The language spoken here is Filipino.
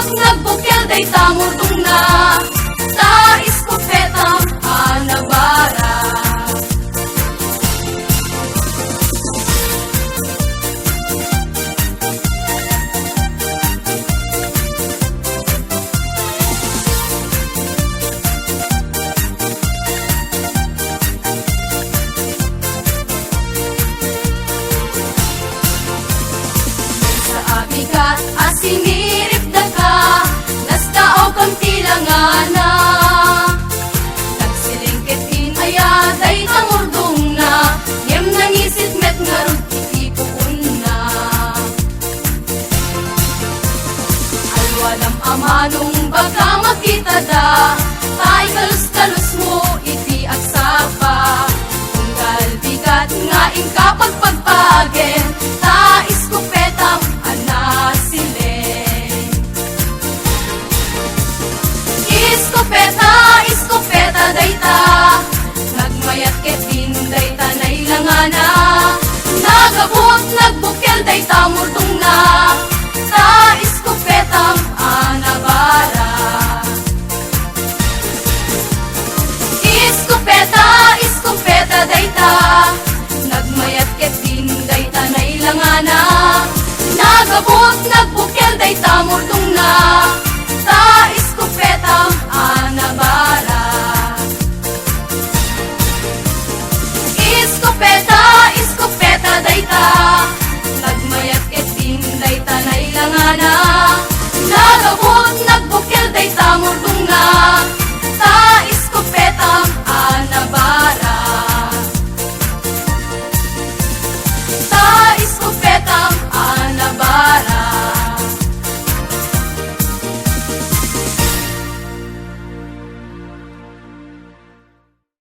Nagabot, nagbukel, day tamurdong na ta iskopeta anabara. Bigat asinirip da ka, nastao kang tilangana. Nagsilingkit inayaday tamurdong na, yem nangisit met ngarud itipuun na. Alwadam amanong baka makita da, tay kalus-kalus mo iti agsapa. Tunggal bigat nga inkapag pagpagen, ta iskopetang iskopeta dayta, nagmayat ket din dayta nailangana. Nagabot, nagbukel dayta murdong na ta iskopetang anabara. Iskopeta dayta, nagmayat ket din dayta nailangana. Nagabot, nagbukel dayta murdong na ta iskopetang anabara. Iskopeta dayta, nagmayat ket din dayta nailangana.